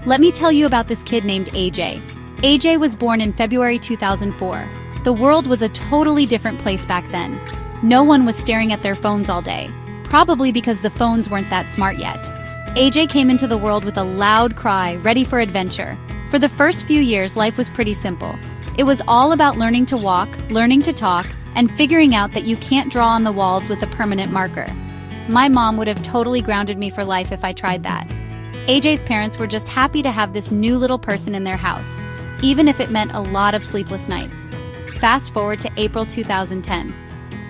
Let me tell you about this kid named AJ. AJ was born in February 2004. The world was a totally different place back then. No one was staring at their phones all day, probably because the phones weren't that smart yet. AJ came into the world with a loud cry, ready for adventure. For the first few years, life was pretty simple. It was all about learning to walk, learning to talk, and figuring out that you can't draw on the walls with a permanent marker. My mom would have totally grounded me for life if I tried that. AJ's parents were just happy to have this new little person in their house, even if it meant a lot of sleepless nights. Fast forward to April 2010.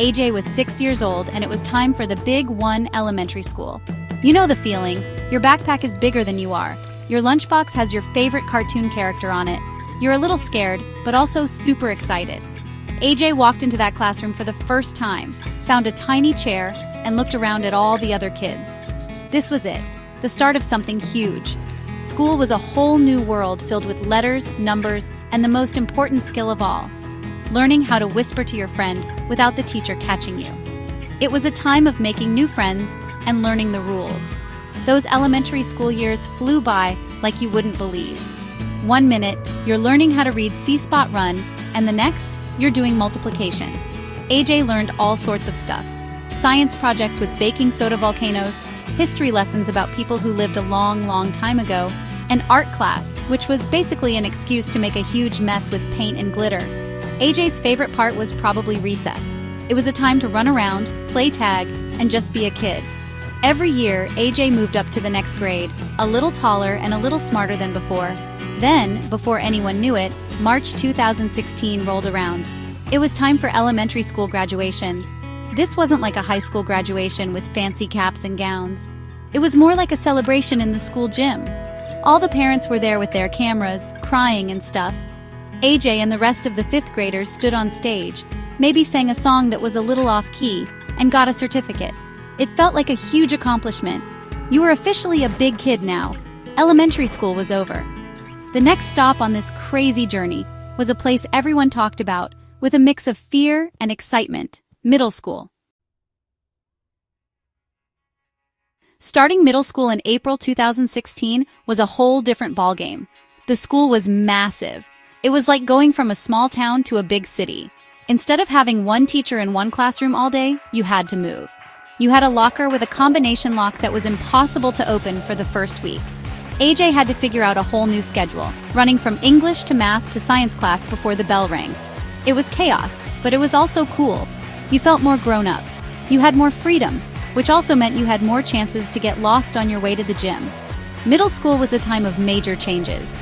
AJ was 6 years old and it was time for the big one, elementary school. You know the feeling. Your backpack is bigger than you are. Your lunchbox has your favorite cartoon character on it. You're a little scared, but also super excited. AJ walked into that classroom for the first time, found a tiny chair, and looked around at all the other kids. This was it, the start of something huge. School was a whole new world filled with letters, numbers, and the most important skill of all, learning how to whisper to your friend without the teacher catching you. It was a time of making new friends and learning the rules. Those elementary school years flew by like you wouldn't believe. 1 minute, you're learning how to read C-spot run, and the next, you're doing multiplication. AJ learned all sorts of stuff. Science projects with baking soda volcanoes, history lessons about people who lived a long, long time ago, and art class, which was basically an excuse to make a huge mess with paint and glitter. AJ's favorite part was probably recess. It was a time to run around, play tag, and just be a kid. Every year, AJ moved up to the next grade, a little taller and a little smarter than before. Then, before anyone knew it, March 2016 rolled around. It was time for elementary school graduation. This wasn't like a high school graduation with fancy caps and gowns. It was more like a celebration in the school gym. All the parents were there with their cameras, crying and stuff. AJ and the rest of the 5th graders stood on stage, maybe sang a song that was a little off-key, and got a certificate. It felt like a huge accomplishment. You were officially a big kid now. Elementary school was over. The next stop on this crazy journey was a place everyone talked about, with a mix of fear and excitement: middle school. Starting middle school in April 2016 was a whole different ballgame. The school was massive. It was like going from a small town to a big city. Instead of having one teacher in one classroom all day, you had to move. You had a locker with a combination lock that was impossible to open for the first week. AJ had to figure out a whole new schedule, running from English to math to science class before the bell rang. It was chaos, but it was also cool. You felt more grown up. You had more freedom, which also meant you had more chances to get lost on your way to the gym. Middle school was a time of major changes.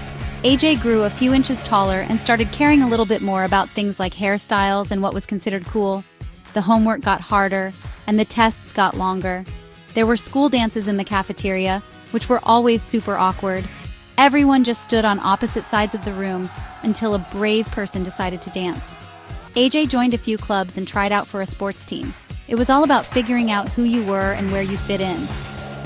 AJ grew a few inches taller and started caring a little bit more about things like hairstyles and what was considered cool. The homework got harder, and the tests got longer. There were school dances in the cafeteria, which were always super awkward. Everyone just stood on opposite sides of the room until a brave person decided to dance. AJ joined a few clubs and tried out for a sports team. It was all about figuring out who you were and where you fit in.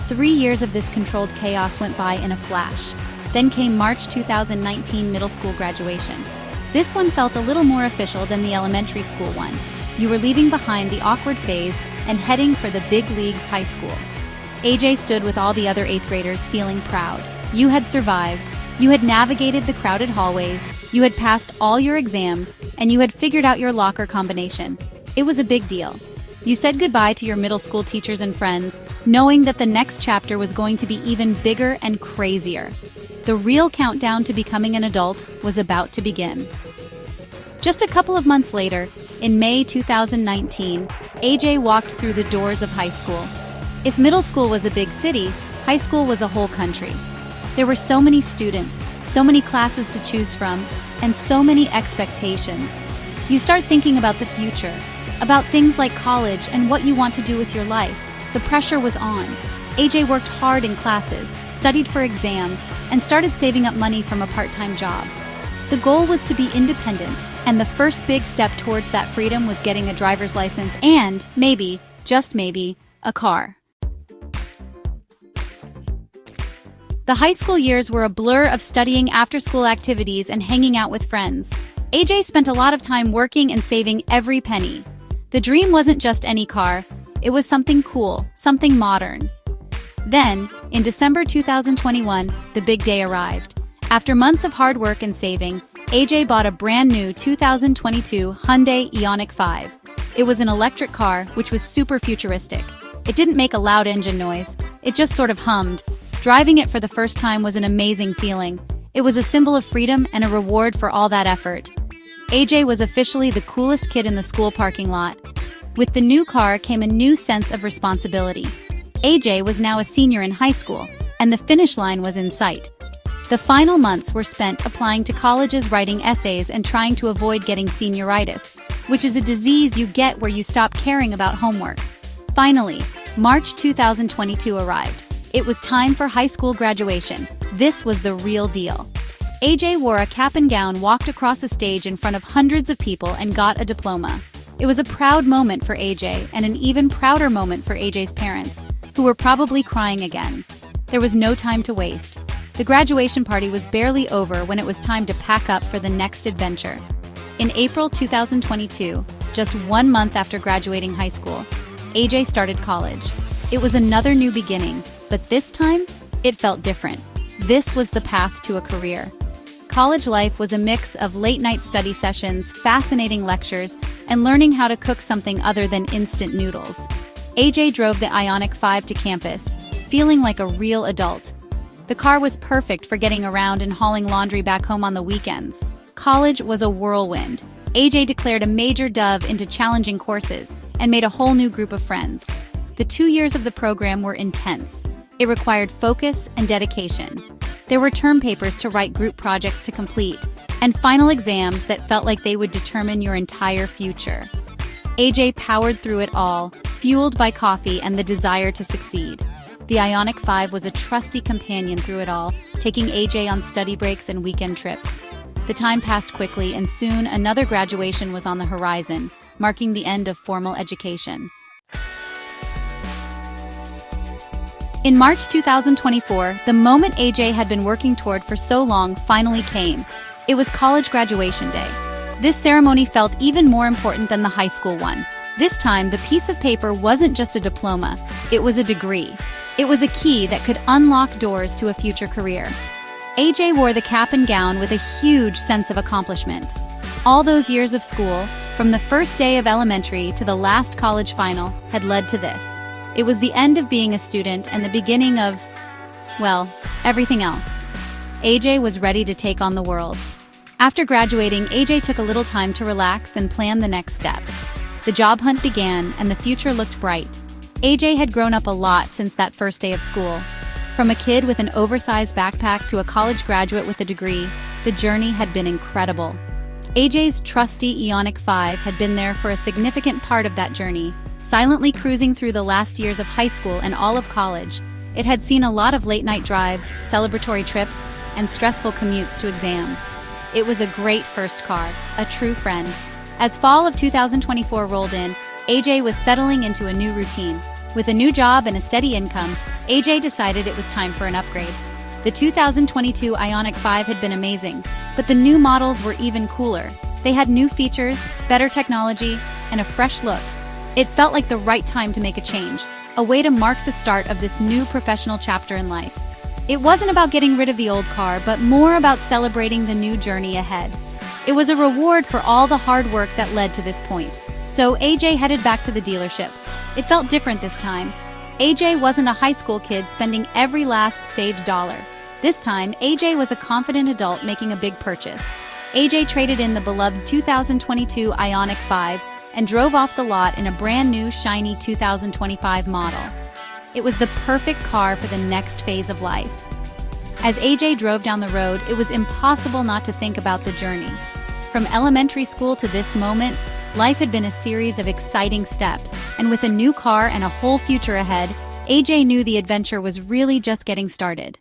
3 years of this controlled chaos went by in a flash. Then came March 2019 middle school graduation. This one felt a little more official than the elementary school one. You were leaving behind the awkward phase and heading for the big leagues high school. AJ stood with all the other 8th graders feeling proud. You had survived. You had navigated the crowded hallways. You had passed all your exams, and you had figured out your locker combination. It was a big deal. You said goodbye to your middle school teachers and friends, knowing that the next chapter was going to be even bigger and crazier. The real countdown to becoming an adult was about to begin. Just a couple of months later, in May 2019, AJ walked through the doors of high school. If middle school was a big city, high school was a whole country. There were so many students, so many classes to choose from, and so many expectations. You start thinking about the future, about things like college and what you want to do with your life. The pressure was on. AJ worked hard in classes, studied for exams, and started saving up money from a part-time job. The goal was to be independent, and the first big step towards that freedom was getting a driver's license and, maybe, just maybe, a car. The high school years were a blur of studying after-school activities and hanging out with friends. AJ spent a lot of time working and saving every penny. The dream wasn't just any car, it was something cool, something modern. Then, in December 2021, the big day arrived. After months of hard work and saving, AJ bought a brand new 2022 Hyundai Ioniq 5. It was an electric car, which was super futuristic. It didn't make a loud engine noise, it just sort of hummed. Driving it for the first time was an amazing feeling. It was a symbol of freedom and a reward for all that effort. AJ was officially the coolest kid in the school parking lot. With the new car came a new sense of responsibility. AJ was now a senior in high school, and the finish line was in sight. The final months were spent applying to colleges, writing essays, and trying to avoid getting senioritis, which is a disease you get where you stop caring about homework. Finally, March 2022 arrived. It was time for high school graduation. This was the real deal. AJ wore a cap and gown, walked across a stage in front of hundreds of people, and got a diploma. It was a proud moment for AJ, and an even prouder moment for AJ's parents, who were probably crying again. There was no time to waste. The graduation party was barely over when it was time to pack up for the next adventure. In April 2022, just 1 month after graduating high school, AJ started college. It was another new beginning, but this time, it felt different. This was the path to a career. College life was a mix of late-night study sessions, fascinating lectures, and learning how to cook something other than instant noodles. AJ drove the Ioniq 5 to campus, feeling like a real adult. The car was perfect for getting around and hauling laundry back home on the weekends. College was a whirlwind. AJ declared a major dive into challenging courses and made a whole new group of friends. The 2 years of the program were intense. It required focus and dedication. There were term papers to write, group projects to complete, and final exams that felt like they would determine your entire future. AJ powered through it all, fueled by coffee and the desire to succeed. The Ioniq 5 was a trusty companion through it all, taking AJ on study breaks and weekend trips. The time passed quickly, and soon another graduation was on the horizon, marking the end of formal education. In March 2024, the moment AJ had been working toward for so long finally came. It was college graduation day. This ceremony felt even more important than the high school one. This time, the piece of paper wasn't just a diploma, it was a degree. It was a key that could unlock doors to a future career. AJ wore the cap and gown with a huge sense of accomplishment. All those years of school, from the first day of elementary to the last college final, had led to this. It was the end of being a student and the beginning of, well, everything else. AJ was ready to take on the world. After graduating, AJ took a little time to relax and plan the next steps. The job hunt began, and the future looked bright. AJ had grown up a lot since that first day of school. From a kid with an oversized backpack to a college graduate with a degree, the journey had been incredible. AJ's trusty Ioniq 5 had been there for a significant part of that journey, silently cruising through the last years of high school and all of college. It had seen a lot of late-night drives, celebratory trips, and stressful commutes to exams. It was a great first car, a true friend. As fall of 2024 rolled in, AJ was settling into a new routine. With a new job and a steady income, AJ decided it was time for an upgrade. The 2022 Ioniq 5 had been amazing, but the new models were even cooler. They had new features, better technology, and a fresh look. It felt like the right time to make a change, a way to mark the start of this new professional chapter in life. It wasn't about getting rid of the old car, but more about celebrating the new journey ahead. It was a reward for all the hard work that led to this point. So AJ headed back to the dealership. It felt different this time. AJ wasn't a high school kid spending every last saved dollar. This time, AJ was a confident adult making a big purchase. AJ traded in the beloved 2022 Ioniq 5 and drove off the lot in a brand new, shiny 2025 model. It was the perfect car for the next phase of life. As AJ drove down the road, it was impossible not to think about the journey. From elementary school to this moment, life had been a series of exciting steps, and with a new car and a whole future ahead, AJ knew the adventure was really just getting started.